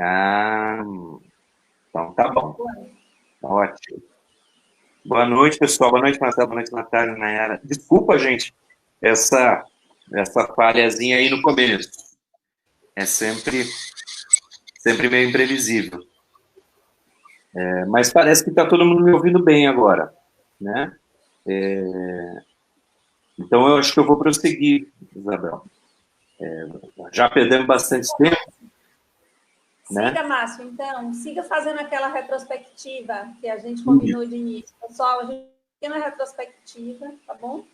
Ah, então tá bom. Ótimo. Boa noite, pessoal. Boa noite, Marcelo. Boa noite, Natália, Nayara. Desculpa, gente, essa, essa falhazinha aí no começo. É sempre meio imprevisível. Mas parece que está todo mundo me ouvindo bem agora, né? Então eu acho que eu vou prosseguir, Isabel. Já perdemos bastante tempo, né? Siga, Márcio, então, siga fazendo aquela retrospectiva que a gente Isso. combinou de início. Pessoal, a gente tem uma retrospectiva, tá bom?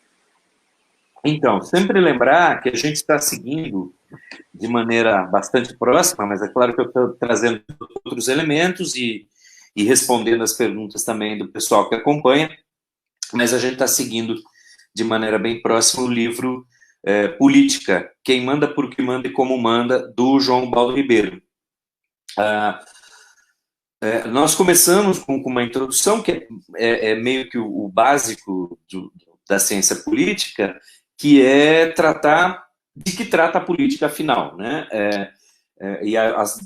Então, sempre lembrar que a gente está seguindo de maneira bastante próxima, mas é claro que eu estou trazendo outros elementos e respondendo as perguntas também do pessoal que acompanha, mas a gente está seguindo de maneira bem próxima o livro Política, Quem Manda, Por Que Manda e Como Manda, do João Baldo Ribeiro. Nós começamos com uma introdução que é meio que o básico da ciência política, que é tratar de que trata a política afinal, né? As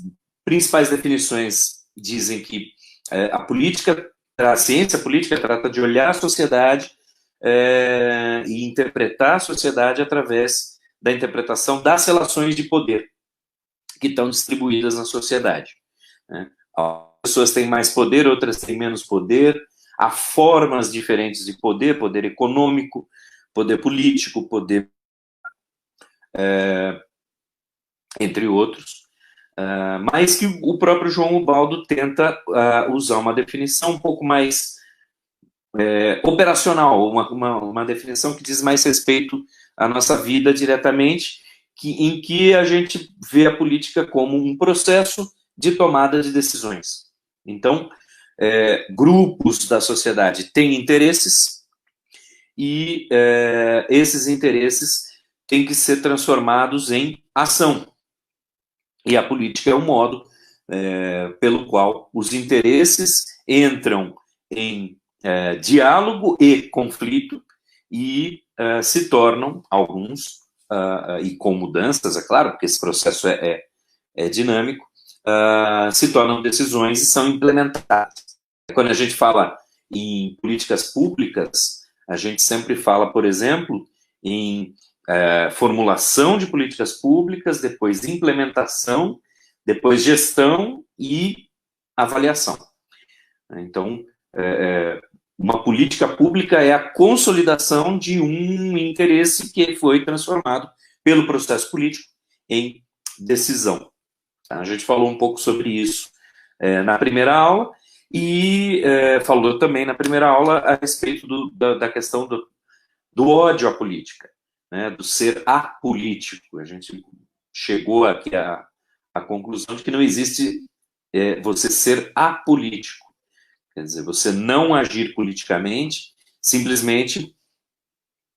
principais definições dizem que a ciência política trata de olhar a sociedade e interpretar a sociedade através da interpretação das relações de poder que estão distribuídas na sociedade, né? Pessoas têm mais poder, outras têm menos poder, há formas diferentes de poder, poder econômico, poder político, poder entre outros, mas que o próprio João Ubaldo tenta usar uma definição um pouco mais operacional, uma definição que diz mais respeito à nossa vida diretamente, em que a gente vê a política como um processo de tomada de decisões. Então, grupos da sociedade têm interesses e esses interesses têm que ser transformados em ação. E a política é o modo pelo qual os interesses entram em diálogo e conflito e se tornam, alguns, e com mudanças, é claro, porque esse processo é dinâmico, se tornam decisões e são implementadas. Quando a gente fala em políticas públicas, a gente sempre fala, por exemplo, em formulação de políticas públicas, depois implementação, depois gestão e avaliação. Então, uma política pública é a consolidação de um interesse que foi transformado pelo processo político em decisão. A gente falou um pouco sobre isso na primeira aula e falou também na primeira aula a respeito da questão do ódio à política, né, do ser apolítico. A gente chegou aqui à conclusão de que não existe você ser apolítico. Quer dizer, você não agir politicamente simplesmente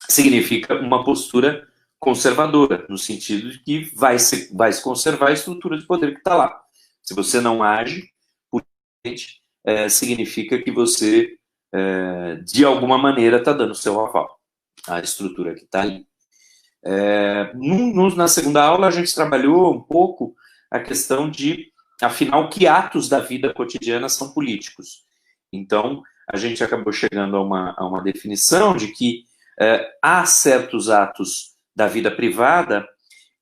significa uma postura conservadora, no sentido de que vai se conservar a estrutura de poder que está lá. Se você não age politicamente, significa que você, de alguma maneira, está dando seu aval à estrutura que está ali. Na segunda aula, a gente trabalhou um pouco a questão de, afinal, que atos da vida cotidiana são políticos. Então, a gente acabou chegando a uma definição de que há certos atos da vida privada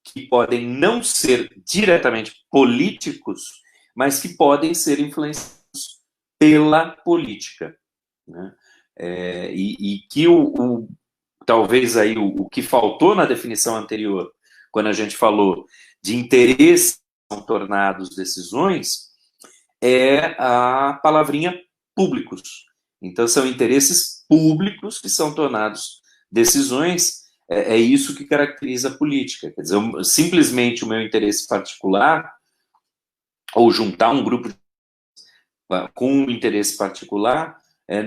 que podem não ser diretamente políticos, mas que podem ser influenciados pela política, né? E que talvez aí o que faltou na definição anterior, quando a gente falou de interesses que são tornados decisões, é a palavrinha públicos. Então, são interesses públicos que são tornados decisões, é isso que caracteriza a política. Quer dizer, simplesmente o meu interesse particular, ou juntar um grupo com um interesse particular,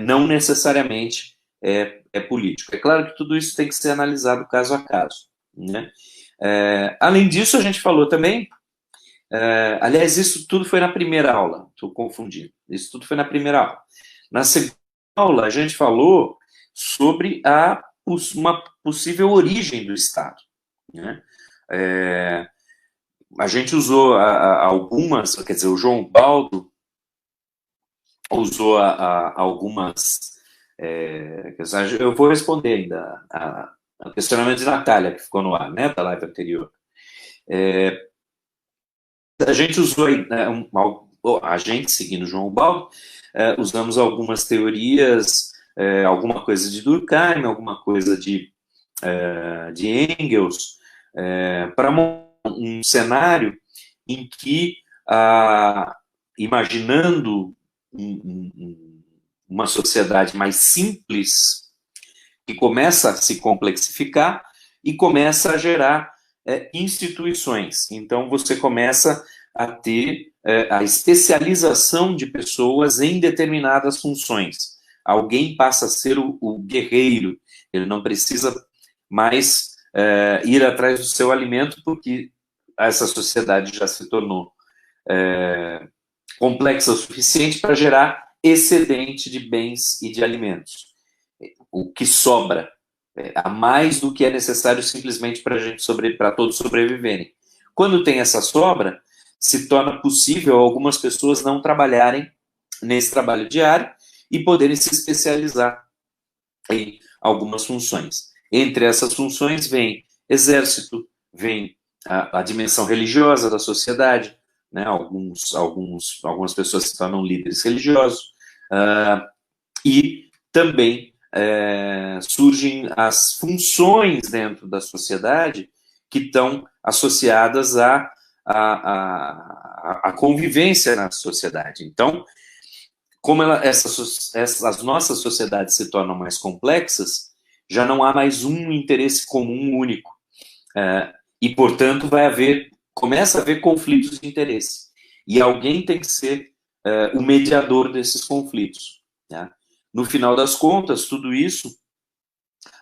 não necessariamente é político. É claro que tudo isso tem que ser analisado caso a caso, né? Além disso, a gente falou também, aliás, isso tudo foi na primeira aula, estou confundindo, isso tudo foi na primeira aula. Na segunda aula, a gente falou sobre uma possível origem do Estado, né? a gente usou algumas, quer dizer, o João Baldo usou algumas. Eu vou responder ainda ao questionamento de Natália, que ficou no ar, né, da live anterior. A gente usou, a gente, seguindo o João Baldo, usamos algumas teorias, alguma coisa de Durkheim, alguma coisa de Engels, para um cenário em que, imaginando uma sociedade mais simples, que começa a se complexificar e começa a gerar instituições. Então, você começa a ter a especialização de pessoas em determinadas funções. Alguém passa a ser o guerreiro, ele não precisa mais ir atrás do seu alimento, porque essa sociedade já se tornou complexa o suficiente para gerar excedente de bens e de alimentos. O que sobra a mais do que é necessário simplesmente para todos sobreviverem. Quando tem essa sobra, se torna possível algumas pessoas não trabalharem nesse trabalho diário e poderem se especializar em algumas funções. Entre essas funções vem exército, vem a dimensão religiosa da sociedade, né? Algumas pessoas se tornam líderes religiosos, e também surgem as funções dentro da sociedade que estão associadas à convivência na sociedade. Então, como as nossas sociedades se tornam mais complexas, já não há mais um interesse comum único. E, portanto, começa a haver conflitos de interesse. E alguém tem que ser o mediador desses conflitos. Né? No final das contas, tudo isso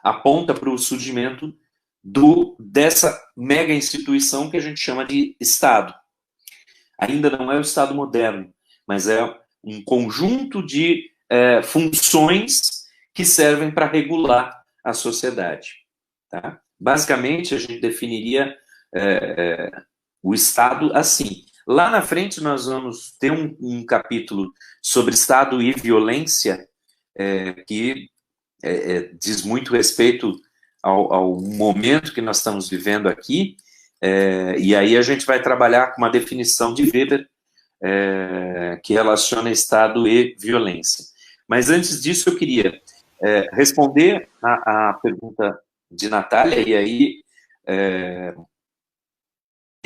aponta para o surgimento dessa mega instituição que a gente chama de Estado. Ainda não é o Estado moderno, mas é um conjunto de funções que servem para regular a sociedade. Tá? Basicamente, a gente definiria o Estado assim. Lá na frente, nós vamos ter um capítulo sobre Estado e violência, que diz muito respeito ao momento que nós estamos vivendo aqui, e aí a gente vai trabalhar com uma definição de Weber, que relaciona Estado e violência. Mas antes disso, eu queria responder a pergunta de Natália, e aí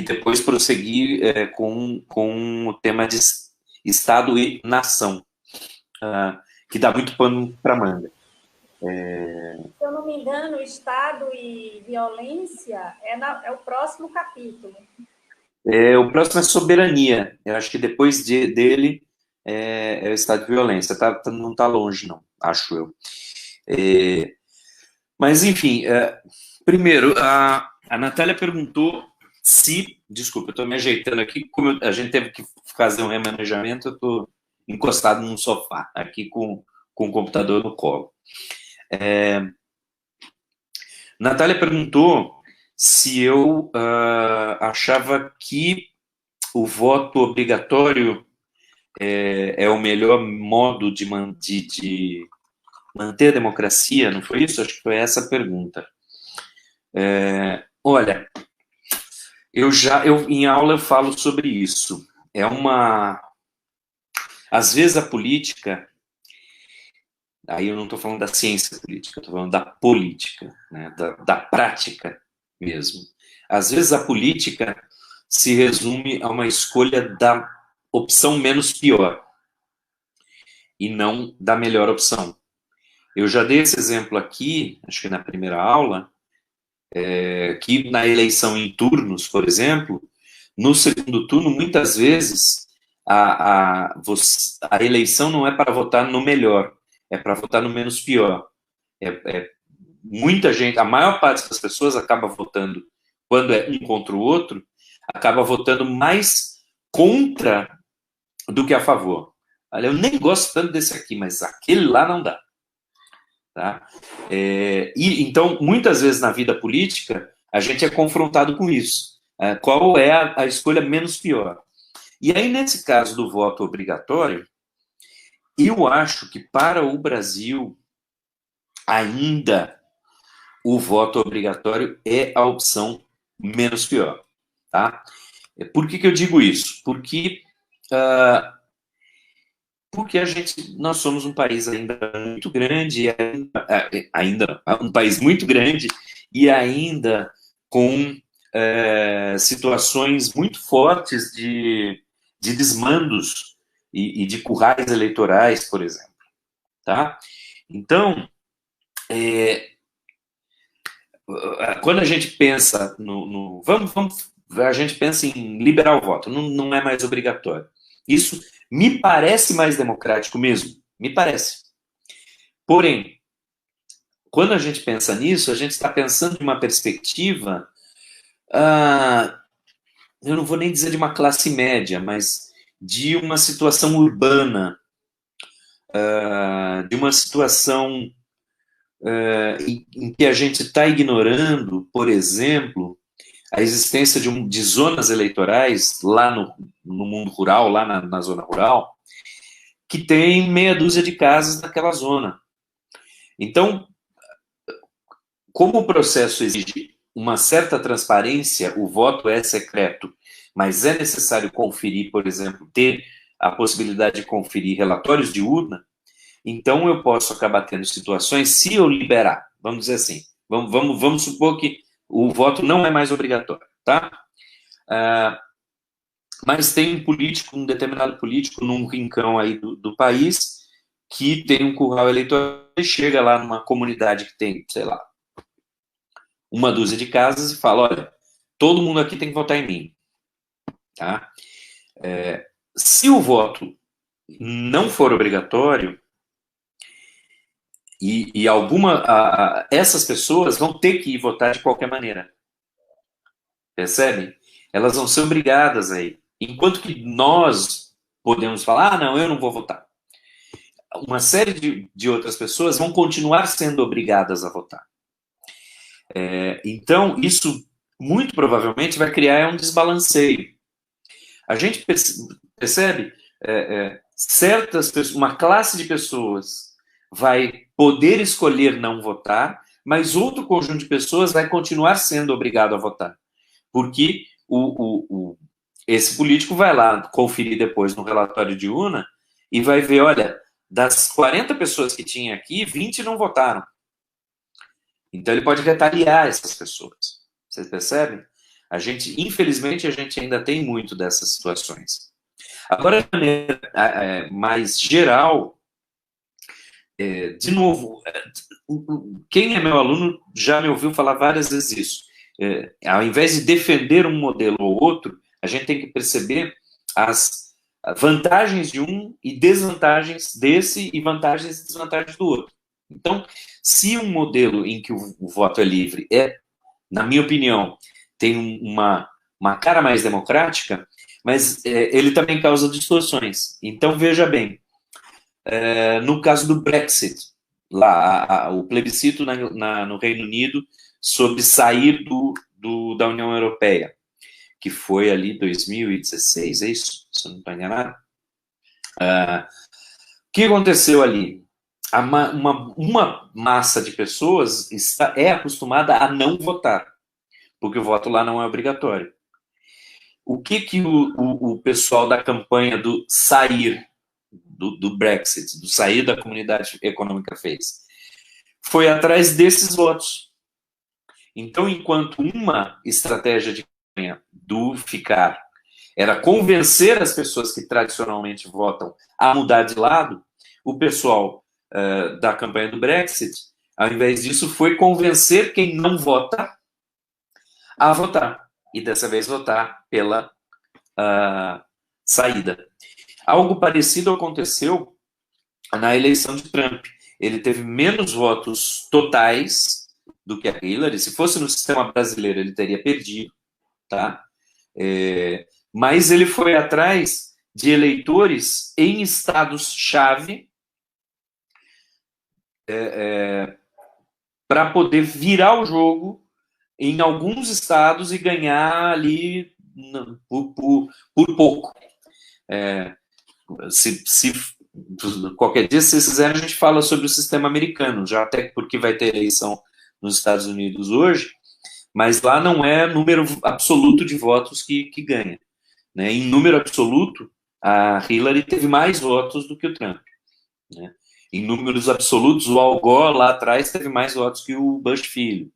e depois prosseguir com o tema de Estado e nação, que dá muito pano para manga. Se eu não me engano, Estado e violência é o próximo capítulo. O próximo é soberania. Eu acho que depois dele é o Estado de violência. Não está longe, não, acho eu. Mas, enfim, primeiro, a Natália perguntou se... Desculpa, eu estou me ajeitando aqui. Como a gente teve que fazer um remanejamento, eu estou encostado num sofá, aqui com o computador no colo. Natália perguntou se eu achava que o voto obrigatório é o melhor modo de manter a democracia, não foi isso? Acho que foi essa a pergunta. Olha, eu em aula eu falo sobre isso. Às vezes a política, aí eu não estou falando da ciência política, estou falando da política, né, da prática mesmo. Às vezes a política se resume a uma escolha da opção menos pior e não da melhor opção. Eu já dei esse exemplo aqui, acho que na primeira aula, que na eleição em turnos, por exemplo, no segundo turno, muitas vezes, a eleição não é para votar no melhor, é para votar no menos pior. Muita gente, a maior parte das pessoas acaba votando, quando é um contra o outro, acaba votando mais contra do que a favor. Olha, eu nem gosto tanto desse aqui, mas aquele lá não dá. Tá? E então, muitas vezes na vida política, a gente é confrontado com isso. qual é a escolha menos pior. E aí, nesse caso do voto obrigatório, eu acho que para o Brasil, ainda o voto obrigatório é a opção menos pior. Tá? Por que eu digo isso? Porque nós somos um país ainda muito grande, ainda um país muito grande e ainda com situações muito fortes de desmandos e de currais eleitorais, por exemplo. Tá? Então, quando a gente pensa a gente pensa em liberar o voto, não é mais obrigatório. Isso me parece mais democrático mesmo, me parece. Porém, quando a gente pensa nisso, a gente está pensando em uma perspectiva, eu não vou nem dizer de uma classe média, mas de uma situação urbana, de uma situação em que a gente está ignorando, por exemplo, a existência de zonas eleitorais lá no mundo rural, lá na zona rural, que tem meia dúzia de casas naquela zona. Então, como o processo exige uma certa transparência, o voto é secreto, mas é necessário conferir, por exemplo, ter a possibilidade de conferir relatórios de urna, então eu posso acabar tendo situações, se eu liberar, vamos dizer assim, vamos supor que o voto não é mais obrigatório, tá? Mas tem um político, um determinado político num rincão aí do país que tem um curral eleitoral e chega lá numa comunidade que tem, sei lá, uma dúzia de casas e fala, olha, todo mundo aqui tem que votar em mim. Tá? Se o voto não for obrigatório, essas pessoas vão ter que ir votar de qualquer maneira. Percebe? Elas vão ser obrigadas a ir. Enquanto que nós podemos falar, não, eu não vou votar. Uma série de outras pessoas vão continuar sendo obrigadas a votar. Então, isso muito provavelmente vai criar um desbalanceio. A gente percebe certas pessoas, uma classe de pessoas vai poder escolher não votar, mas outro conjunto de pessoas vai continuar sendo obrigado a votar. Porque esse político vai lá conferir depois no relatório de urna e vai ver, olha, das 40 pessoas que tinha aqui, 20 não votaram. Então ele pode retaliar essas pessoas. Vocês percebem? Infelizmente, a gente ainda tem muito dessas situações. Agora, de maneira mais geral, de novo, quem é meu aluno já me ouviu falar várias vezes isso. Ao invés de defender um modelo ou outro, a gente tem que perceber as vantagens de um e desvantagens desse e vantagens e desvantagens do outro. Então, se um modelo em que o voto é livre na minha opinião, tem uma cara mais democrática, mas ele também causa distorções. Então, veja bem, no caso do Brexit, lá, o plebiscito no Reino Unido sobre sair da União Europeia, que foi ali 2016, é isso? Se eu não estou enganado. O que aconteceu ali? Uma massa de pessoas é acostumada a não votar, porque o voto lá não é obrigatório. O que o pessoal da campanha do sair do Brexit, do sair da comunidade econômica fez? Foi atrás desses votos. Então, enquanto uma estratégia de campanha do ficar era convencer as pessoas que tradicionalmente votam a mudar de lado, o pessoal da campanha do Brexit, ao invés disso, foi convencer quem não vota a votar. E dessa vez votar pela saída. Algo parecido aconteceu na eleição de Trump. Ele teve menos votos totais do que a Hillary. Se fosse no sistema brasileiro, ele teria perdido, tá? Mas ele foi atrás de eleitores em estados-chave para poder virar o jogo em alguns estados e ganhar ali por pouco. Se qualquer dia, se vocês quiserem, a gente fala sobre o sistema americano, já até porque vai ter eleição nos Estados Unidos hoje, mas lá não é número absoluto de votos que ganha. Né? Em número absoluto, a Hillary teve mais votos do que o Trump. Né? Em números absolutos, o Al Gore lá atrás teve mais votos que o Bush filho.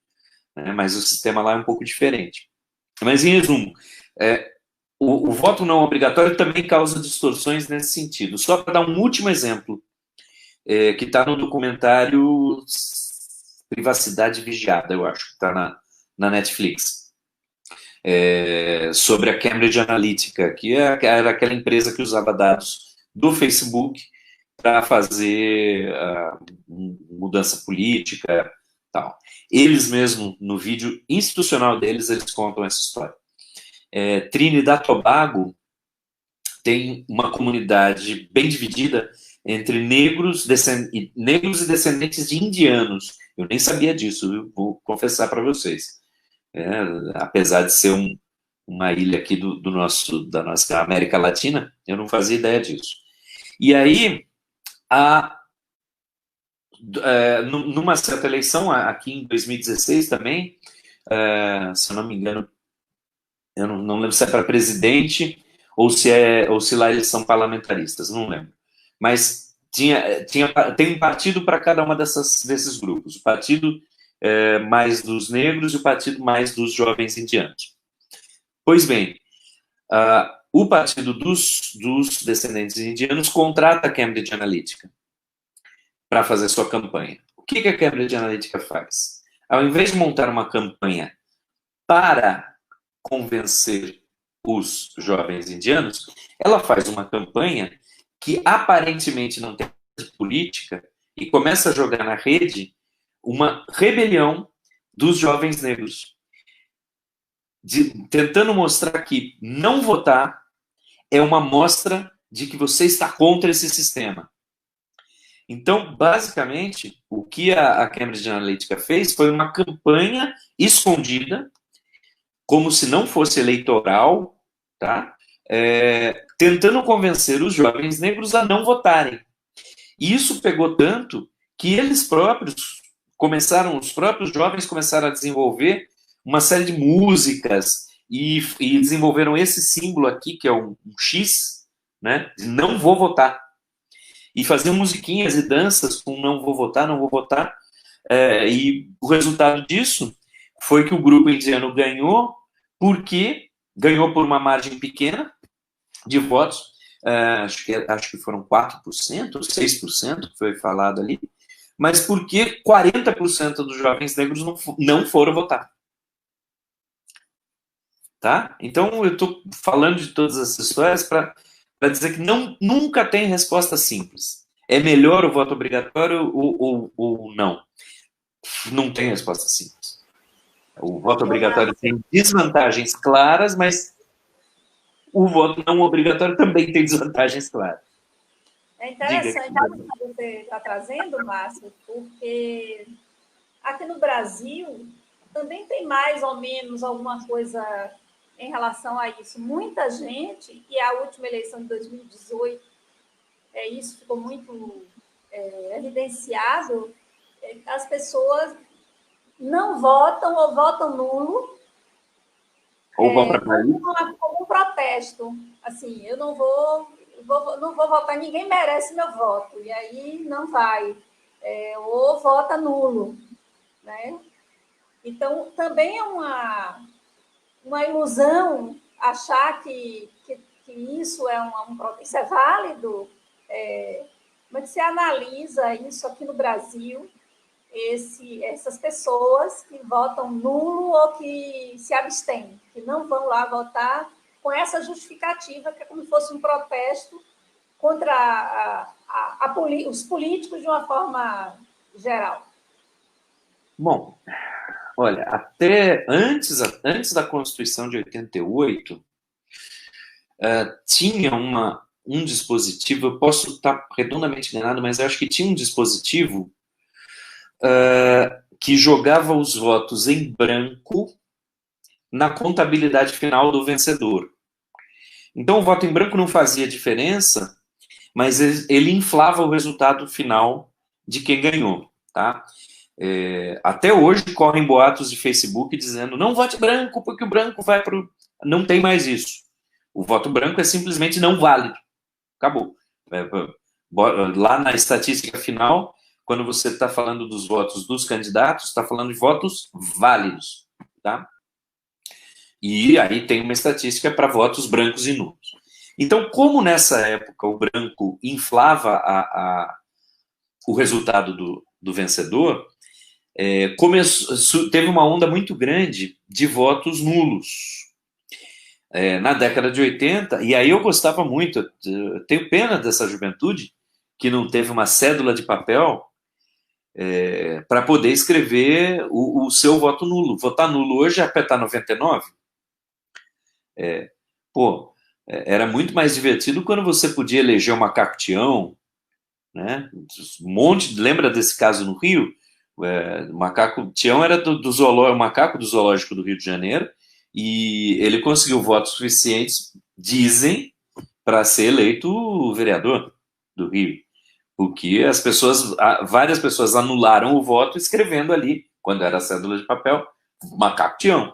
Né? Mas o sistema lá é um pouco diferente. Mas, em resumo, o voto não obrigatório também causa distorções nesse sentido. Só para dar um último exemplo, que está no documentário Privacidade Vigiada, eu acho, que está na Netflix, sobre a Cambridge Analytica, que era aquela empresa que usava dados do Facebook para fazer mudança política, tal. Eles mesmo, no vídeo institucional deles, eles contam essa história. Trinidad e Tobago tem uma comunidade bem dividida entre negros e descendentes de indianos. Eu nem sabia disso, eu vou confessar para vocês. Apesar de ser uma ilha aqui da nossa América Latina, eu não fazia ideia disso. E aí, numa certa eleição, aqui em 2016 também, se eu não me engano, eu não lembro se é para presidente ou se lá eles são parlamentaristas, não lembro. Mas tem um partido para cada uma desses grupos. O partido mais dos negros e o partido mais dos jovens indianos. Pois bem, o partido dos descendentes indianos contrata a Cambridge Analytica para fazer sua campanha. O que a Cambridge Analytica faz? Ao invés de montar uma campanha para convencer os jovens indianos, ela faz uma campanha que aparentemente não tem política e começa a jogar na rede uma rebelião dos jovens negros, tentando mostrar que não votar é uma mostra de que você está contra esse sistema. Então, basicamente, o que a Cambridge Analytica fez foi uma campanha escondida, como se não fosse eleitoral, tá? Tentando convencer os jovens negros a não votarem. E isso pegou tanto que os próprios jovens começaram a desenvolver uma série de músicas e desenvolveram esse símbolo aqui, que é um X, né, de não vou votar. E faziam musiquinhas e danças com não vou votar, não vou votar. E o resultado disso foi que o grupo indiano ganhou, porque ganhou por uma margem pequena de votos, acho que foram 4%, 6% que foi falado ali, mas porque 40% dos jovens negros não foram votar. Tá? Então, eu estou falando de todas essas histórias para dizer que nunca tem resposta simples. É melhor o voto obrigatório ou não? Não tem resposta simples. O voto obrigatório tem desvantagens claras, mas o voto não obrigatório também tem desvantagens claras. É interessante o que você está trazendo, Márcio, porque aqui no Brasil também tem mais ou menos alguma coisa em relação a isso. Muita gente, e a última eleição de 2018, isso ficou muito evidenciado, as pessoas não votam ou votam nulo, ou vão para como um protesto. Assim, eu não vou votar, ninguém merece meu voto, e aí não vai. Ou vota nulo. Né? Então, também é uma ilusão achar que isso isso é válido. Mas se analisa isso aqui no Brasil, essas pessoas que votam nulo ou que se abstêm, que não vão lá votar com essa justificativa, que é como se fosse um protesto contra os políticos de uma forma geral. Bom, olha, até antes da Constituição de 88, tinha um dispositivo, eu posso estar redondamente enganado, mas eu acho que tinha um dispositivo que jogava os votos em branco na contabilidade final do vencedor. Então, o voto em branco não fazia diferença, mas ele inflava o resultado final de quem ganhou, tá? Até hoje correm boatos de Facebook dizendo não vote branco, porque o branco vai para o... Não tem mais isso. O voto branco é simplesmente não válido. Acabou. Lá na estatística final, quando você está falando dos votos dos candidatos, está falando de votos válidos, tá? E aí tem uma estatística para votos brancos e nulos. Então, como nessa época o branco inflava o resultado do vencedor, teve uma onda muito grande de votos nulos. Na década de 80, e aí eu gostava muito, eu tenho pena dessa juventude que não teve uma cédula de papel para poder escrever o seu voto nulo. Votar nulo hoje é apertar 99. Era muito mais divertido quando você podia eleger o macaco Tião, né? Lembra desse caso no Rio? O macaco Tião era o macaco do zoológico do Rio de Janeiro, e ele conseguiu votos suficientes, dizem, para ser eleito vereador do Rio, porque várias pessoas anularam o voto escrevendo ali, quando era cédula de papel, macaco Tião,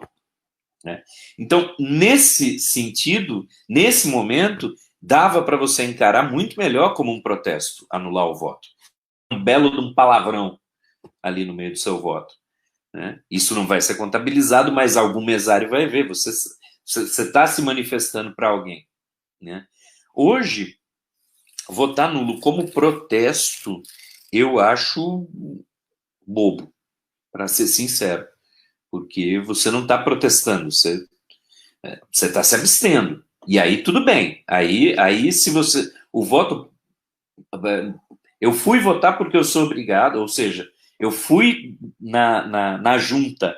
né? Então, nesse sentido, nesse momento, dava para você encarar muito melhor como um protesto, anular o voto. Um belo de um palavrão ali no meio do seu voto, né? Isso não vai ser contabilizado, mas algum mesário vai ver. Você está se manifestando para alguém, né? Hoje, votar nulo como protesto, eu acho bobo, para ser sincero, porque você não está protestando, você está se abstendo. E aí tudo bem. Aí se você... O voto... Eu fui votar porque eu sou obrigado, ou seja, eu fui na junta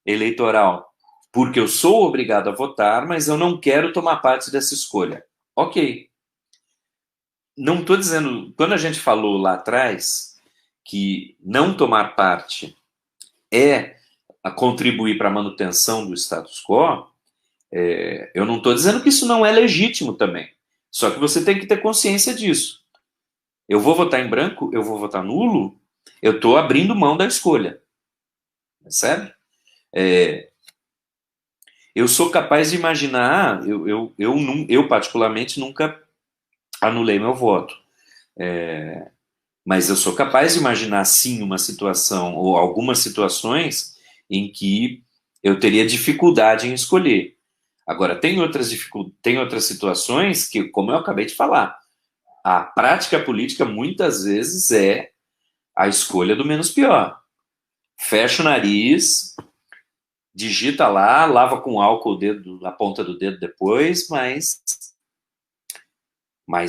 eleitoral porque eu sou obrigado a votar, mas eu não quero tomar parte dessa escolha. Ok. Não estou dizendo... Quando a gente falou lá atrás que não tomar parte é a contribuir para a manutenção do status quo, eu não estou dizendo que isso não é legítimo também. Só que você tem que ter consciência disso. Eu vou votar em branco, eu vou votar nulo, eu estou abrindo mão da escolha. Percebe? Eu sou capaz de imaginar, eu particularmente nunca anulei meu voto. Mas eu sou capaz de imaginar, sim, uma situação, ou algumas situações, em que eu teria dificuldade em escolher. Agora, tem outras situações que, como eu acabei de falar, a prática política muitas vezes é a escolha do menos pior. Fecha o nariz, digita lá, lava com álcool o dedo, a ponta do dedo depois, mas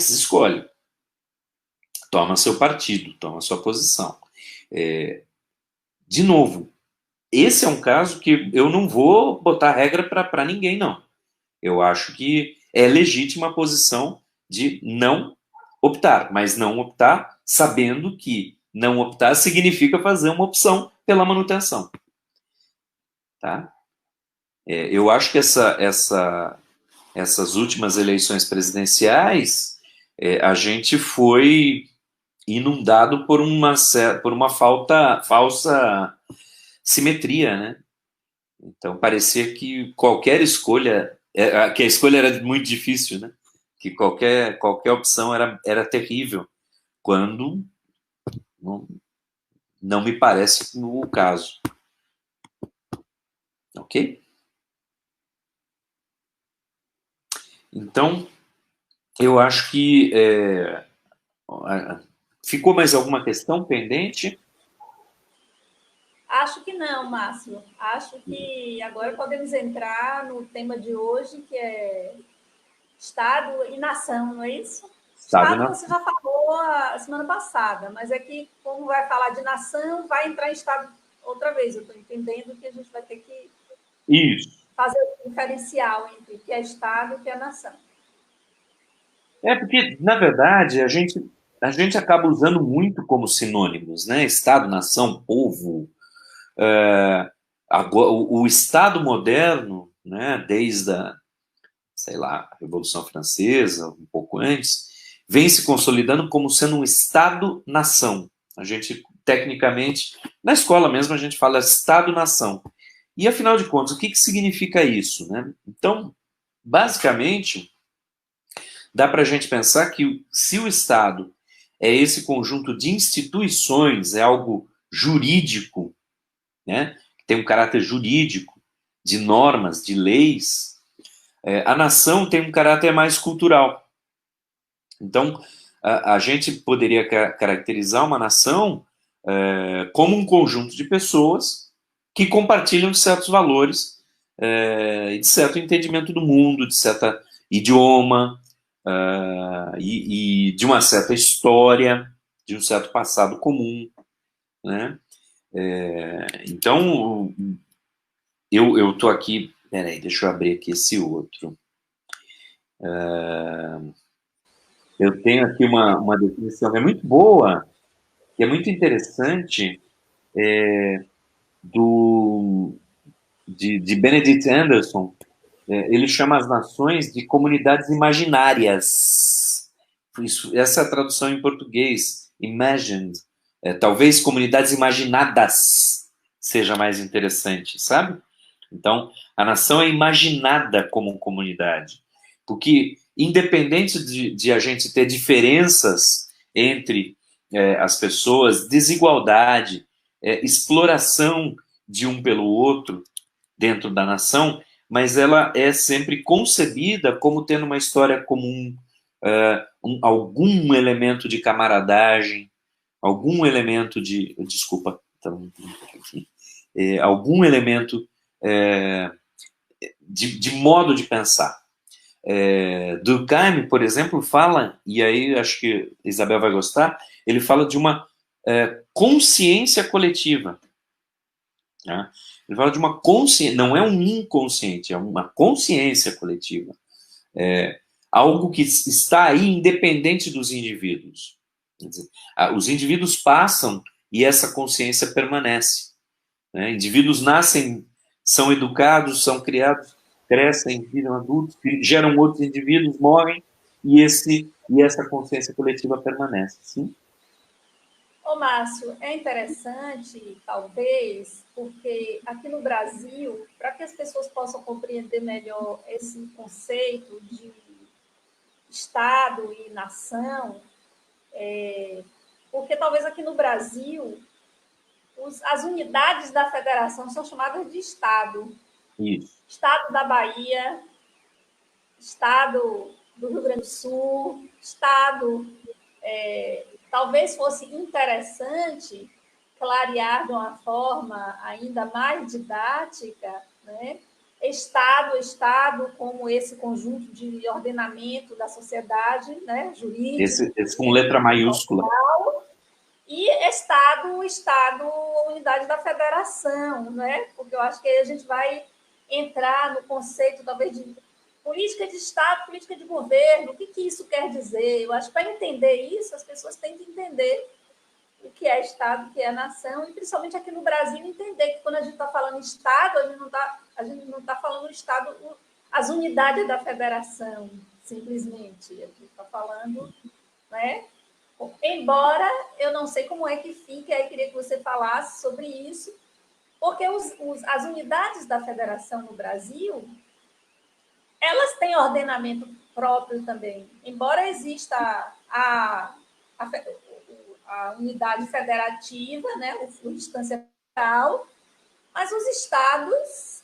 escolhe. Toma seu partido, toma sua posição. De novo, esse é um caso que eu não vou botar regra para ninguém, não. Eu acho que é legítima a posição de não optar, mas não optar sabendo que não optar significa fazer uma opção pela manutenção. Tá? Eu acho que essas últimas eleições presidenciais, a gente foi inundado por uma falsa simetria, né? Então, parecia que qualquer escolha, que a escolha era muito difícil, né? Que qualquer opção era terrível, quando não me parece o caso. Ok? Então, eu acho que ficou mais alguma questão pendente? Acho que não, Márcio. Acho que agora podemos entrar no tema de hoje, que é Estado e nação, não é isso? Estado você já falou a semana passada, mas é que, como vai falar de nação, vai entrar em Estado outra vez. Eu estou entendendo que a gente vai ter que fazer o diferencial entre o que é Estado e o que é nação. Porque, na verdade, a gente acaba usando muito como sinônimos, né? Estado, nação, povo. o Estado moderno, né, desde a, sei lá, a Revolução Francesa, um pouco antes, vem se consolidando como sendo um Estado-nação. A gente, tecnicamente, na escola mesmo, a gente fala Estado-nação. E, afinal de contas, o que significa isso, né? Então, basicamente, dá para a gente pensar que se o Estado é esse conjunto de instituições, é algo jurídico, né? Tem um caráter jurídico, de normas, de leis, a nação tem um caráter mais cultural. Então, a gente poderia caracterizar uma nação como um conjunto de pessoas que compartilham certos valores de certo entendimento do mundo, de certo idioma e de uma certa história, de um certo passado comum, né? Então, eu estou aqui... Peraí, deixa eu abrir aqui esse outro. Eu tenho aqui uma definição que é muito boa, que é muito interessante, de Benedict Anderson. Ele chama as nações de comunidades imaginárias. Essa é a tradução em português, imagined. Talvez comunidades imaginadas seja mais interessante, sabe? Então, a nação é imaginada como comunidade. Porque, independente de a gente ter diferenças entre as pessoas, desigualdade, exploração de um pelo outro dentro da nação, mas ela é sempre concebida como tendo uma história comum, algum elemento de camaradagem, algum elemento de... Desculpa, então, aqui, algum elemento de modo de pensar. Durkheim, por exemplo, fala, e aí acho que Isabel vai gostar, ele fala de uma consciência coletiva. Né? Ele fala de uma consciência, não é um inconsciente, é uma consciência coletiva. Algo que está aí independente dos indivíduos. Quer dizer, os indivíduos passam e essa consciência permanece. Né? Indivíduos nascem, são educados, são criados, crescem, viram adultos, geram outros indivíduos, morrem, e essa consciência coletiva permanece. Sim? Ô, Márcio, é interessante, talvez, porque aqui no Brasil, para que as pessoas possam compreender melhor esse conceito de Estado e nação, porque talvez aqui no Brasil as unidades da federação são chamadas de Estado. Isso. Estado da Bahia, Estado do Rio Grande do Sul, Estado... talvez fosse interessante clarear de uma forma ainda mais didática, né? Estado como esse conjunto de ordenamento da sociedade, né? Jurídico. Esse com letra maiúscula. E Estado, unidade da federação, né? Porque eu acho que aí a gente vai entrar no conceito, talvez, de política de Estado, política de governo. O que isso quer dizer? Eu acho que para entender isso, as pessoas têm que entender o que é Estado, o que é nação, e principalmente aqui no Brasil, entender que quando a gente está falando Estado, a gente não está falando Estado, as unidades da federação, simplesmente. A gente está falando, né? Embora eu não sei como é que fica, aí queria que você falasse sobre isso, porque as unidades da federação no Brasil, elas têm ordenamento próprio também. Embora exista a unidade federativa, né, o instância federal, mas os estados,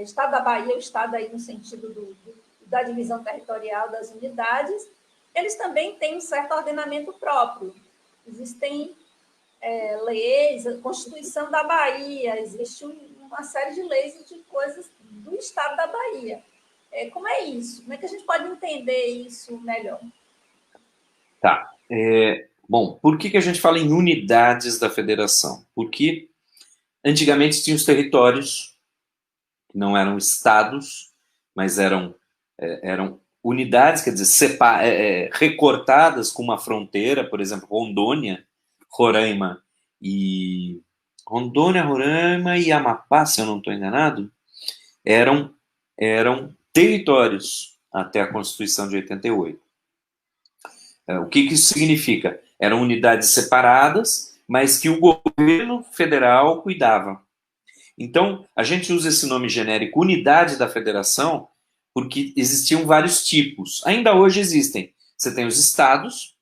Estado da Bahia, o estado aí no sentido da divisão territorial das unidades, eles também têm um certo ordenamento próprio. Existem leis, a Constituição da Bahia, existe uma série de leis e de coisas do estado da Bahia. Como é isso? Como é que a gente pode entender isso melhor? Tá. Bom, por que a gente fala em unidades da federação? Porque antigamente tinha os territórios, que não eram estados, mas eram unidades, quer dizer, recortadas com uma fronteira, por exemplo, Rondônia, Roraima e Rondônia, Roraima e Amapá, se eu não estou enganado, eram territórios até a Constituição de 88. O que isso significa? Eram unidades separadas, mas que o governo federal cuidava. Então, a gente usa esse nome genérico unidade da federação porque existiam vários tipos. Ainda hoje existem. Você tem os estados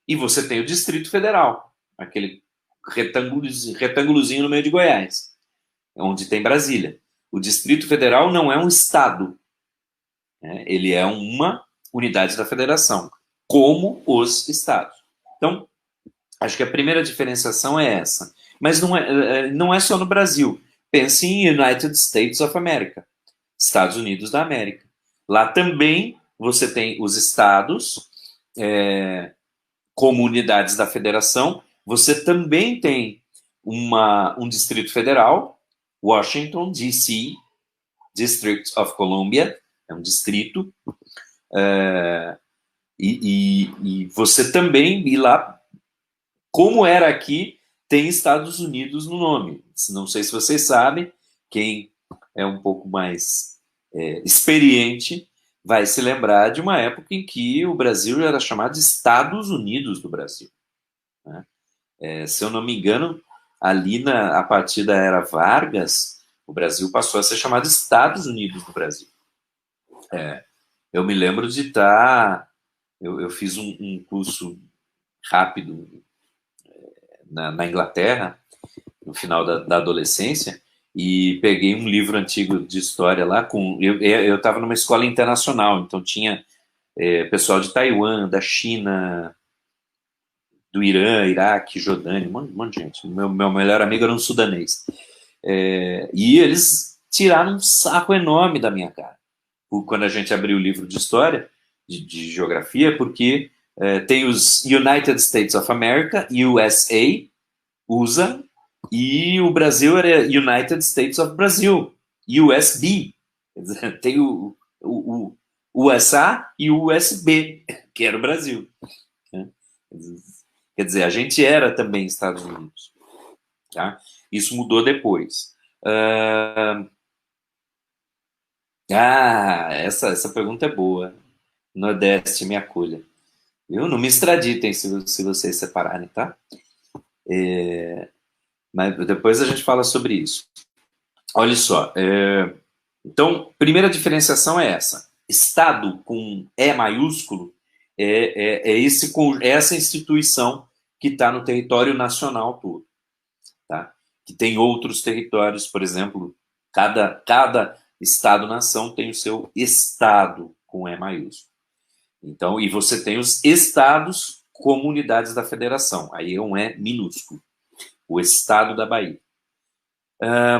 e você tem o Distrito Federal, aquele retângulozinho no meio de Goiás, onde tem Brasília. O Distrito Federal não é um estado, né? Ele é uma unidade da federação, como os estados. Então, acho que a primeira diferenciação é essa. Mas não é só no Brasil. Pense em United States of America, Estados Unidos da América. Lá também você tem os estados como unidades da federação. Você também tem um Distrito Federal, Washington, D.C., District of Columbia, é um distrito. E você também, e lá, como era aqui, tem Estados Unidos no nome. Não sei se vocês sabem, quem é um pouco mais experiente vai se lembrar de uma época em que o Brasil era chamado de Estados Unidos do Brasil, né? Se eu não me engano, ali a partir da era Vargas, o Brasil passou a ser chamado Estados Unidos do Brasil. Eu me lembro de estar... Eu fiz um curso rápido na Inglaterra, no final da adolescência, e peguei um livro antigo de história lá. Eu estava numa escola internacional, então tinha pessoal de Taiwan, da China, do Irã, Iraque, Jordânia, um monte de gente. Meu melhor amigo era um sudanês. E eles tiraram um saco enorme da minha cara quando a gente abriu o livro de história, de geografia, porque tem os United States of America, USA, e o Brasil era United States of Brazil, USB. Tem o USA e o USB, que era o Brasil. Quer dizer, a gente era também Estados Unidos. Tá? Isso mudou depois. Essa pergunta é boa. Nordeste, me acolha. Não me extraditem se vocês separarem, tá? Mas depois a gente fala sobre isso. Olha só. Então, primeira diferenciação é essa. Estado com E maiúsculo é essa instituição que está no território nacional todo. Tá? Que tem outros territórios, por exemplo, cada Estado-nação tem o seu Estado com E maiúsculo. Então, e você tem os estados como unidades da federação. Aí é um E minúsculo. O Estado da Bahia.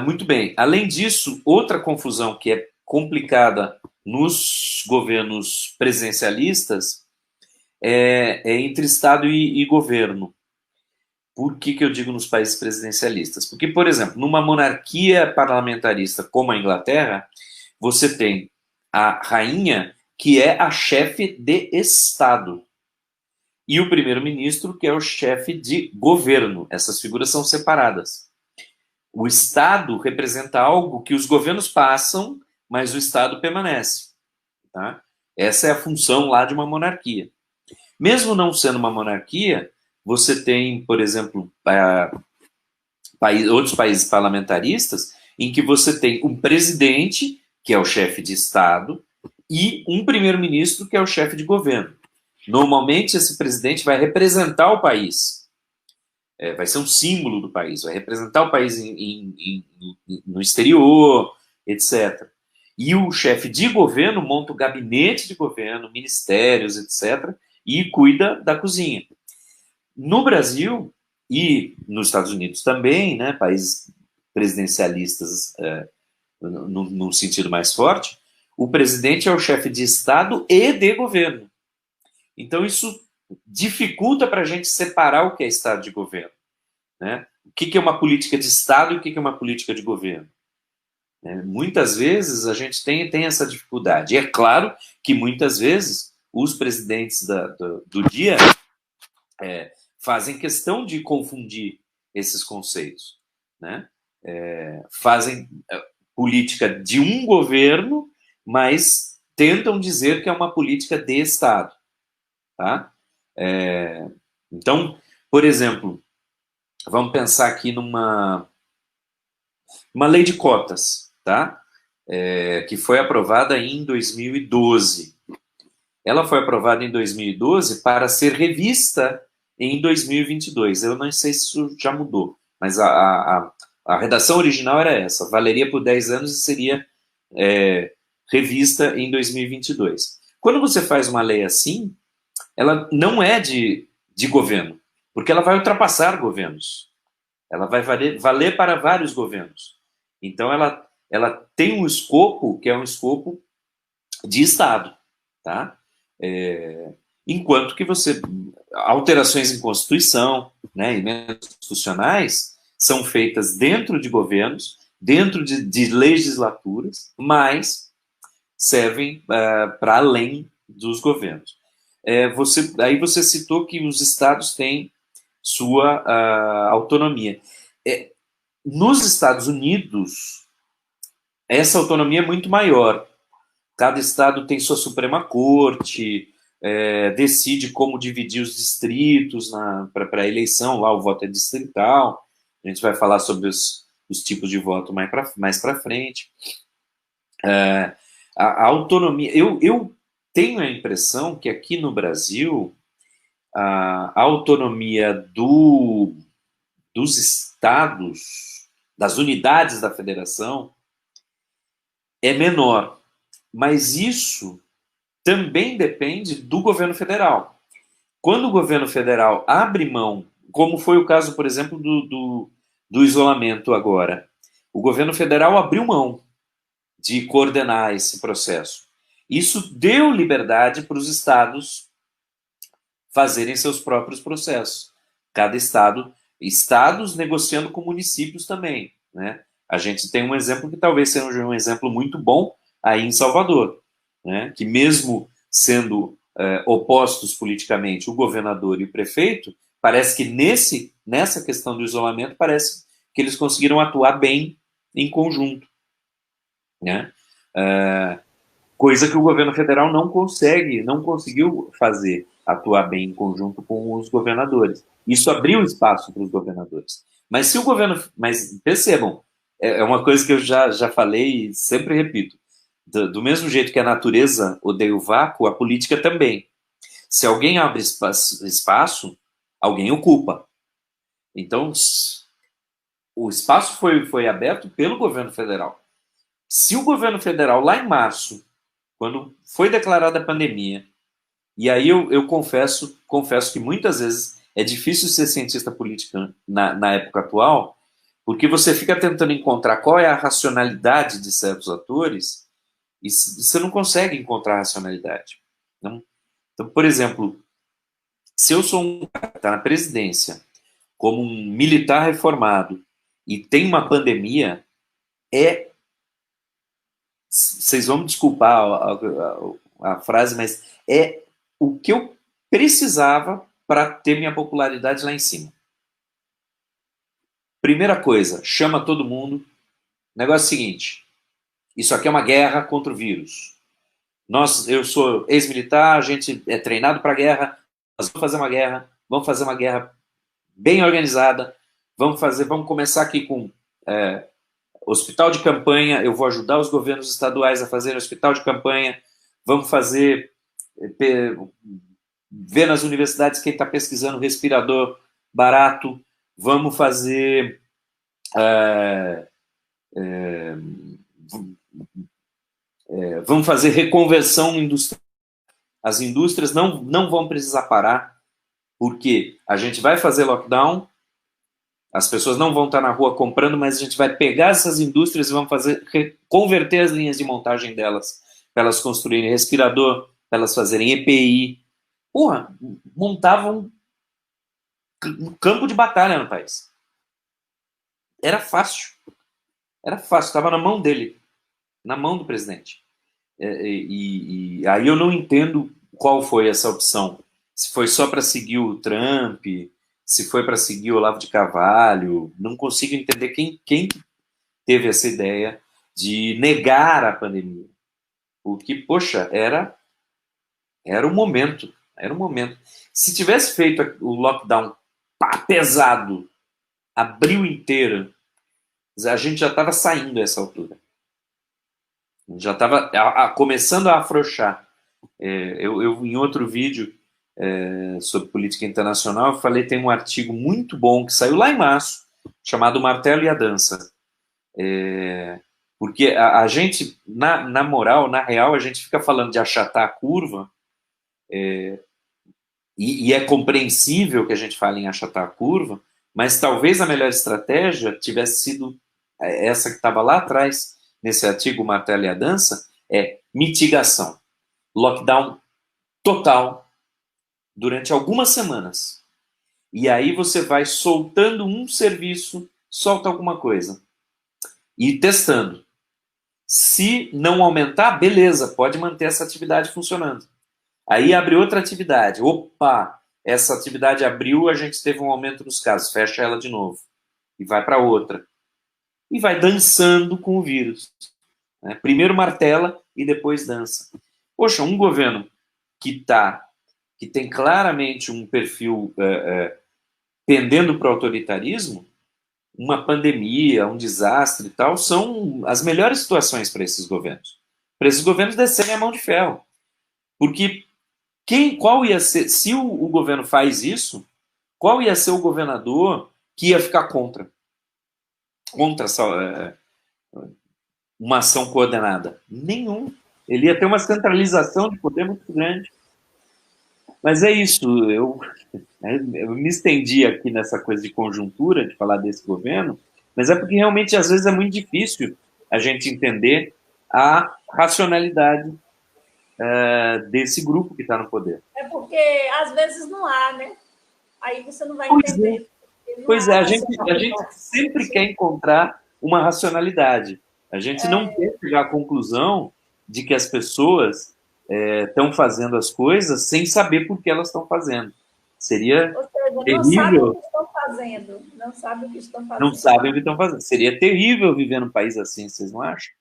Muito bem. Além disso, outra confusão que é complicada nos governos presidencialistas é entre Estado e governo. Por que eu digo nos países presidencialistas? Porque, por exemplo, numa monarquia parlamentarista como a Inglaterra, você tem a rainha, que é a chefe de Estado, e o primeiro-ministro, que é o chefe de governo. Essas figuras são separadas. O Estado representa algo que os governos passam, mas o Estado permanece. Tá? Essa é a função lá de uma monarquia. Mesmo não sendo uma monarquia, você tem, por exemplo, outros países parlamentaristas em que você tem um presidente, que é o chefe de Estado, e um primeiro-ministro, que é o chefe de governo. Normalmente, esse presidente vai representar o país. Vai ser um símbolo do país, vai representar o país no exterior, etc. E o chefe de governo monta o gabinete de governo, ministérios, etc., e cuida da cozinha. No Brasil e nos Estados Unidos também, né, países presidencialistas num sentido mais forte, o presidente é o chefe de Estado e de governo. Então, isso dificulta para a gente separar o que é Estado de governo. Né? O que é uma política de Estado e o que é uma política de governo. Muitas vezes a gente tem essa dificuldade. E é claro que muitas vezes os presidentes do dia fazem questão de confundir esses conceitos. né? Fazem política de um governo, mas tentam dizer que é uma política de Estado, tá? Então, por exemplo, vamos pensar aqui numa lei de cotas, tá? Que foi aprovada em 2012. Ela foi aprovada em 2012 para ser revista em 2022. Eu não sei se isso já mudou, mas a redação original era essa: valeria por 10 anos e seria revista em 2022. Quando você faz uma lei assim, ela não é de governo, porque ela vai ultrapassar governos. Ela vai valer para vários governos. Então, ela tem um escopo que é um escopo de Estado, tá? Enquanto que alterações em Constituição, né, emendas constitucionais, são feitas dentro de governos, dentro de legislaturas, mas servem para além dos governos. Aí você citou que os estados têm sua autonomia. Nos Estados Unidos, essa autonomia é muito maior. Cada estado tem sua Suprema Corte, decide como dividir os distritos para a eleição, lá o voto é distrital. A gente vai falar sobre os tipos de voto mais para frente. A autonomia... Eu tenho a impressão que aqui no Brasil a autonomia dos estados, das unidades da federação, é menor. Mas isso também depende do governo federal. Quando o governo federal abre mão, como foi o caso, por exemplo, do isolamento agora, o governo federal abriu mão de coordenar esse processo. Isso deu liberdade para os estados fazerem seus próprios processos. Cada estados negociando com municípios também, né? A gente tem um exemplo que talvez seja um exemplo muito bom aí em Salvador, né? Que mesmo sendo opostos politicamente o governador e o prefeito, parece que nessa questão do isolamento, parece que eles conseguiram atuar bem em conjunto, né? Coisa que o governo federal não conseguiu fazer, atuar bem em conjunto com os governadores. Isso abriu espaço para os governadores. Mas mas percebam, é uma coisa que eu já falei e sempre repito: do mesmo jeito que a natureza odeia o vácuo, a política também. Se alguém abre espaço, alguém ocupa. Então, o espaço foi aberto pelo governo federal. Se o governo federal, lá em março, quando foi declarada a pandemia, e aí eu confesso que muitas vezes é difícil ser cientista político na época atual, porque você fica tentando encontrar qual é a racionalidade de certos atores e você não consegue encontrar racionalidade. Não? Então, por exemplo, se eu sou um cara que está na presidência, como um militar reformado, e tem uma pandemia, vocês vão me desculpar a frase, mas é o que eu precisava para ter minha popularidade lá em cima. Primeira coisa, chama todo mundo. Negócio seguinte: isso aqui é uma guerra contra o vírus. Eu sou ex-militar, a gente é treinado para guerra, nós vamos fazer uma guerra bem organizada, vamos começar aqui com hospital de campanha, eu vou ajudar os governos estaduais a fazerem hospital de campanha, vamos ver nas universidades quem está pesquisando respirador barato, vamos fazer reconversão industrial. As indústrias não vão precisar parar, porque a gente vai fazer lockdown, as pessoas não vão estar na rua comprando, mas a gente vai pegar essas indústrias e vamos converter as linhas de montagem delas, para elas construírem respirador, para elas fazerem EPI. Porra, montavam um campo de batalha no país. Era fácil, estava na mão dele, na mão do presidente. E aí eu não entendo qual foi essa opção. Se foi só para seguir o Trump, se foi para seguir o Olavo de Carvalho, não consigo entender quem teve essa ideia de negar a pandemia. Porque, poxa, era o momento, era o momento. Se tivesse feito o lockdown pesado, abril inteiro, a gente já estava saindo a essa altura. Já estava começando a afrouxar. Eu, em outro vídeo sobre política internacional, eu falei, tem um artigo muito bom que saiu lá em março, chamado Martelo e a Dança. Porque a gente, na moral, na real, a gente fica falando de achatar a curva, e é compreensível que a gente fale em achatar a curva, mas talvez a melhor estratégia tivesse sido essa que estava lá atrás, nesse artigo Martelo e a Dança, é mitigação. Lockdown total durante algumas semanas. E aí você vai soltando um serviço, solta alguma coisa. E testando. Se não aumentar, beleza, pode manter essa atividade funcionando. Aí abre outra atividade. Opa, essa atividade abriu, a gente teve um aumento nos casos, fecha ela de novo. E vai para outra. E vai dançando com o vírus. Né? Primeiro martela e depois dança. Poxa, um governo que tem claramente um perfil pendendo para o autoritarismo, uma pandemia, um desastre e tal, são as melhores situações para esses governos. Para esses governos descerem a mão de ferro. Porque qual ia ser, se o governo faz isso, qual ia ser o governador que ia ficar contra uma ação coordenada? Nenhum. Ele ia ter uma centralização de poder muito grande. Mas é isso, eu me estendi aqui nessa coisa de conjuntura, de falar desse governo, mas é porque realmente às vezes é muito difícil a gente entender a racionalidade desse grupo que está no poder. É porque às vezes não há, né? Aí você não vai entender. Pois é, a gente sempre quer encontrar uma racionalidade. A gente não quer chegar à conclusão de que as pessoas estão fazendo as coisas sem saber por que elas estão fazendo. Seria terrível. Não sabem o que estão fazendo. Não sabem o que estão fazendo. Não sabem o que estão fazendo. Seria terrível viver num país assim, vocês não acham?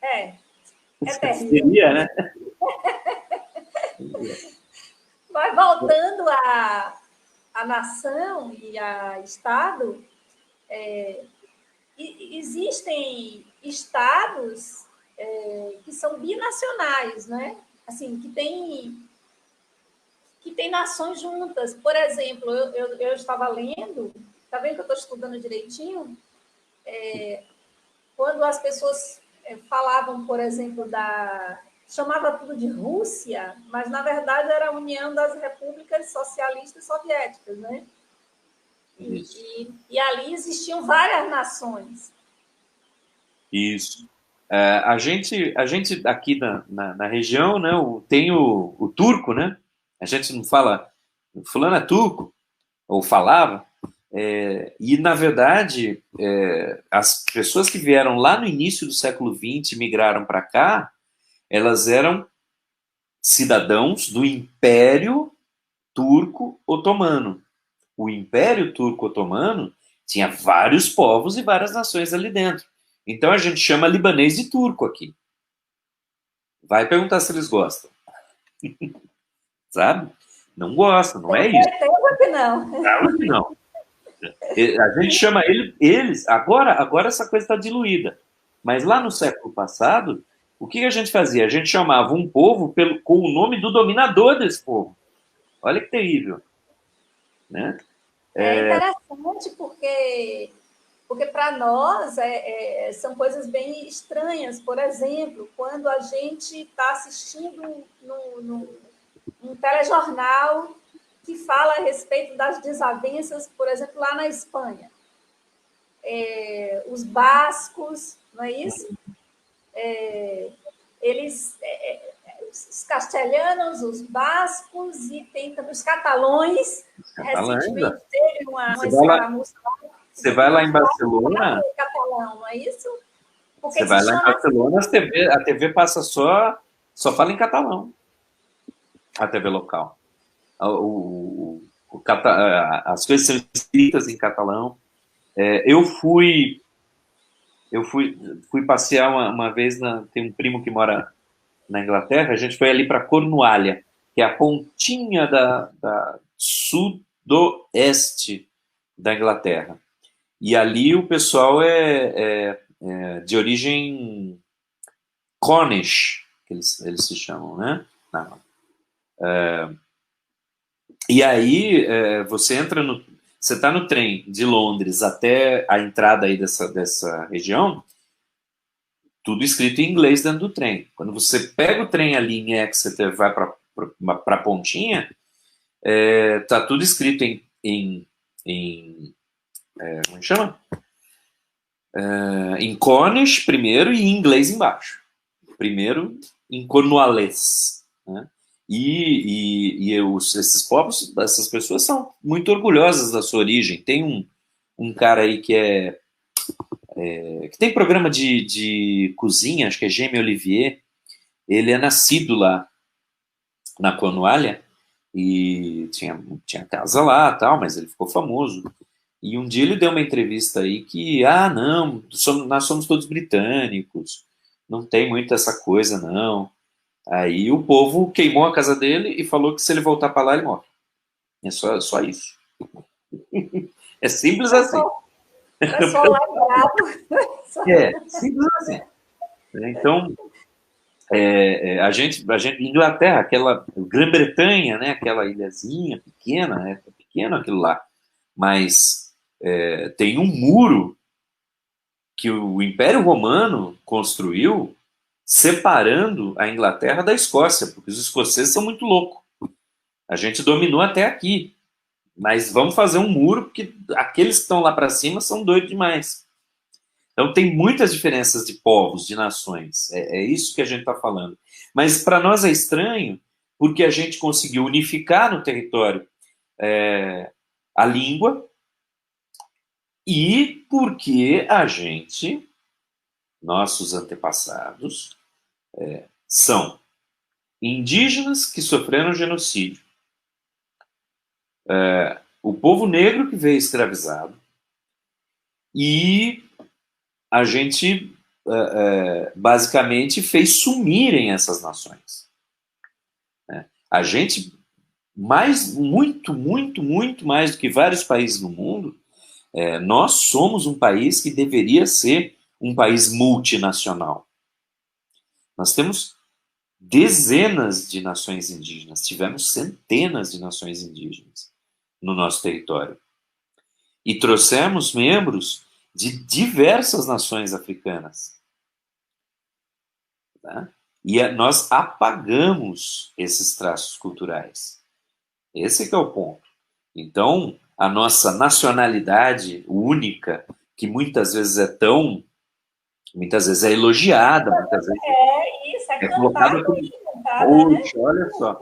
É terrível. Seria, né? Mas voltando à nação e a Estado, existem estados que são binacionais, né? Assim, que tem nações juntas. Por exemplo, eu estava lendo, está vendo que eu estou estudando direitinho? Quando as pessoas falavam, por exemplo, chamava tudo de Rússia, mas na verdade era a União das Repúblicas Socialistas Soviéticas, né? E ali existiam várias nações. Isso. A gente aqui na região, né, tem o turco, né? A gente não fala, fulano é turco, ou falava, e na verdade as pessoas que vieram lá no início do século XX e migraram para cá, elas eram cidadãos do Império Turco Otomano. O Império Turco Otomano tinha vários povos e várias nações ali dentro. Então a gente chama libanês de turco aqui. Vai perguntar se eles gostam. Sabe? Não gostam, não é isso. Certeza que não. Claro que não. A gente chama eles. Agora essa coisa está diluída. Mas lá no século passado, o que a gente fazia? A gente chamava um povo com o nome do dominador desse povo. Olha que terrível. Né? É interessante porque para nós são coisas bem estranhas. Por exemplo, quando a gente está assistindo um telejornal que fala a respeito das desavenças, por exemplo, lá na Espanha. Os bascos, não é isso? Os castelhanos, os bascos e tem também os catalães. Recentemente teve uma escaramuça lá. Você vai lá em Barcelona? Catalão, não é isso? Porque você vai lá em Barcelona, a TV passa só fala em catalão. A TV local. as coisas são escritas em catalão. Eu fui passear uma vez, tem um primo que mora na Inglaterra, a gente foi ali para Cornualha, que é a pontinha da sudoeste da Inglaterra. E ali o pessoal é de origem Cornish, que eles se chamam, né? Não. E aí você está no trem de Londres até a entrada aí dessa região, tudo escrito em inglês dentro do trem. Quando você pega o trem ali em Exeter e vai para a pontinha, tá tudo escrito como é que chama? Em Cornish primeiro e em inglês embaixo. Primeiro em cornualês, né? Esses povos, essas pessoas são muito orgulhosas da sua origem. Tem um cara aí que tem programa de cozinha, acho que é Jamie Olivier. Ele é nascido lá na Cornualha e tinha casa lá, tal, mas ele ficou famoso. E um dia ele deu uma entrevista aí que, não, nós somos todos britânicos, não tem muito essa coisa, não. Aí o povo queimou a casa dele e falou que se ele voltar para lá, ele morre. É só isso. É simples assim. É só lembrado. Simples assim. Então, a gente, Inglaterra, aquela Grã-Bretanha, né, aquela ilhazinha pequena, é pequeno aquilo lá, mas tem um muro que o Império Romano construiu separando a Inglaterra da Escócia, porque os escoceses são muito loucos. A gente dominou até aqui, mas vamos fazer um muro, porque aqueles que estão lá para cima são doidos demais. Então tem muitas diferenças de povos, de nações, é isso que a gente está falando. Mas para nós é estranho, porque a gente conseguiu unificar no território a língua e porque nossos antepassados, são indígenas que sofreram genocídio, o povo negro que veio escravizado, e a gente basicamente fez sumirem essas nações. A gente, muito, muito, muito mais do que vários países no mundo, nós somos um país que deveria ser um país multinacional. Nós temos dezenas de nações indígenas, tivemos centenas de nações indígenas no nosso território. E trouxemos membros de diversas nações africanas. Tá? E nós apagamos esses traços culturais. Esse que é o ponto. Então, a nossa nacionalidade única, que muitas vezes é elogiada, muitas vezes É colocada como... Poxa, olha só.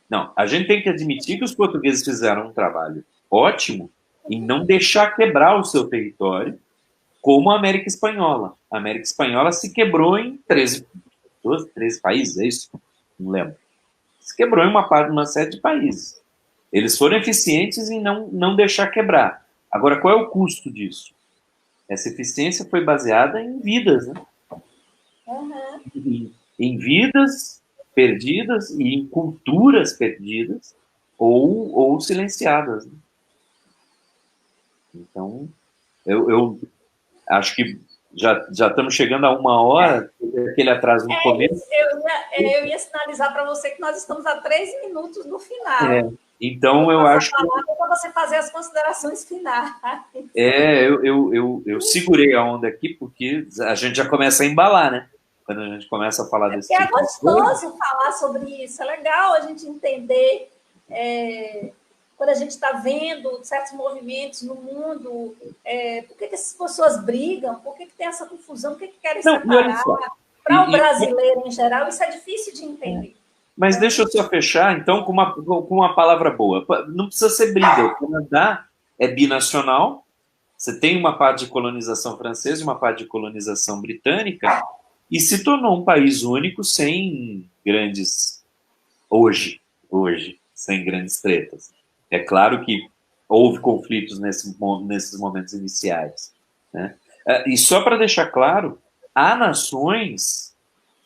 Não, a gente tem que admitir que os portugueses fizeram um trabalho ótimo em não deixar quebrar o seu território, como a América Espanhola. A América Espanhola se quebrou em 13 países, é isso? Não lembro. Se quebrou em uma série de países. Eles foram eficientes em não deixar quebrar. Agora, qual é o custo disso? Essa eficiência foi baseada em vidas, né? Em vidas perdidas e em culturas perdidas ou silenciadas. Né? Então, eu acho que já estamos chegando a 1 hora, aquele atraso no começo. Eu ia sinalizar para você que nós estamos a 3 minutos do final. Então, eu acho que... para você fazer as considerações finais. Eu segurei a onda aqui, porque a gente já começa a embalar, né? Quando a gente começa a falar desse tipo de coisa. É gostoso falar sobre isso, é legal a gente entender... quando a gente está vendo certos movimentos no mundo, por que essas pessoas brigam, por que tem essa confusão, por que querem separar? Para o brasileiro, em geral, isso é difícil de entender. Mas deixa eu só fechar, então, com uma palavra boa. Não precisa ser briga. O Canadá é binacional, você tem uma parte de colonização francesa e uma parte de colonização britânica, e se tornou um país único sem grandes... Hoje, sem grandes tretas. É claro que houve conflitos nesses momentos iniciais, né? E só para deixar claro, há nações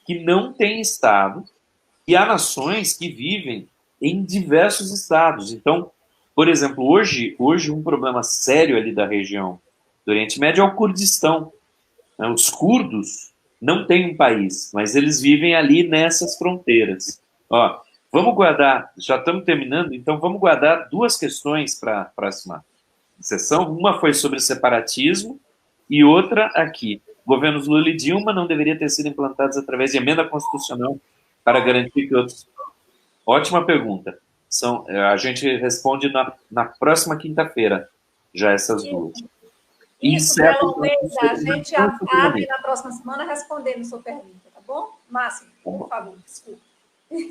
que não têm Estado e há nações que vivem em diversos estados. Então, por exemplo, hoje um problema sério ali da região do Oriente Médio é o Kurdistão, né? Os curdos não têm um país, mas eles vivem ali nessas fronteiras. Ó, vamos guardar, já estamos terminando, então vamos guardar duas questões para a próxima sessão. Uma foi sobre separatismo e outra aqui. Governos Lula e Dilma não deveriam ter sido implantados através de emenda constitucional para garantir que outros... Ótima pergunta. A gente responde na próxima quinta-feira, já essas duas. Isso, Bela Almeida, a gente abre na próxima semana respondendo sua pergunta, tá bom? Márcio, por favor, desculpa.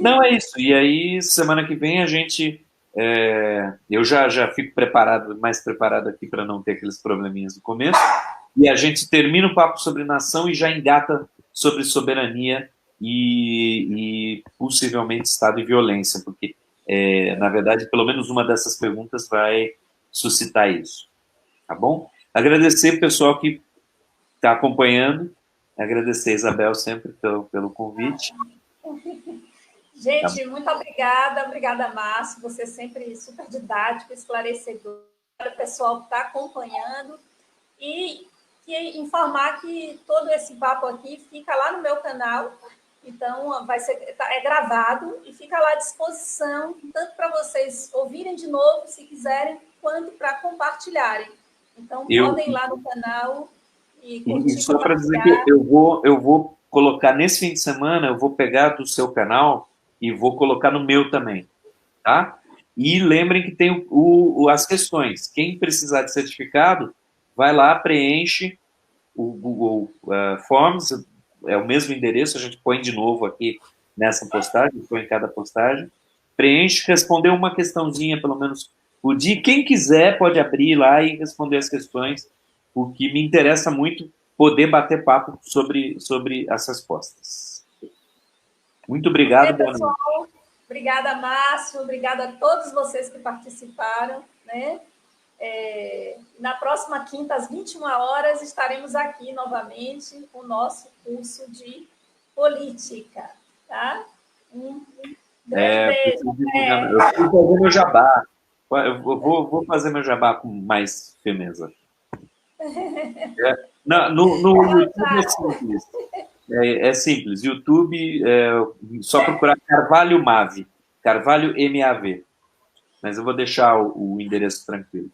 Não, é isso. E aí, semana que vem, a gente... eu já fico mais preparado aqui para não ter aqueles probleminhas do começo. E a gente termina o papo sobre nação e já engata sobre soberania e possivelmente Estado e violência, porque, na verdade, pelo menos uma dessas perguntas vai suscitar isso. Tá bom? Agradecer o pessoal que está acompanhando. Agradecer a Isabel sempre pelo convite. Gente, muito obrigada. Obrigada, Márcio. Você é sempre super didático, esclarecedor. O pessoal que está acompanhando. E informar que todo esse papo aqui fica lá no meu canal. Então, é gravado e fica lá à disposição, tanto para vocês ouvirem de novo, se quiserem, quanto para compartilharem. Então, podem ir lá no canal e curtir. E só para dizer que eu vou colocar, nesse fim de semana, eu vou pegar do seu canal e vou colocar no meu também, tá? E lembrem que tem as questões. Quem precisar de certificado, vai lá, preenche o Google Forms, é o mesmo endereço, a gente põe de novo aqui nessa postagem, põe em cada postagem, preenche, responder uma questãozinha, pelo menos, por dia. Quem quiser pode abrir lá e responder as questões, porque me interessa muito poder bater papo sobre as respostas. Muito obrigado. Pessoal, obrigada, Márcio, obrigada a todos vocês que participaram, né? Na próxima quinta, às 21 horas, estaremos aqui novamente com o nosso curso de política, tá? Grande beijo. Eu vou fazer meu jabá. Eu vou fazer meu jabá com mais firmeza. No YouTube é simples. É simples. YouTube, só procurar Carvalho Mave. Carvalho MAV. Mas eu vou deixar o endereço tranquilo.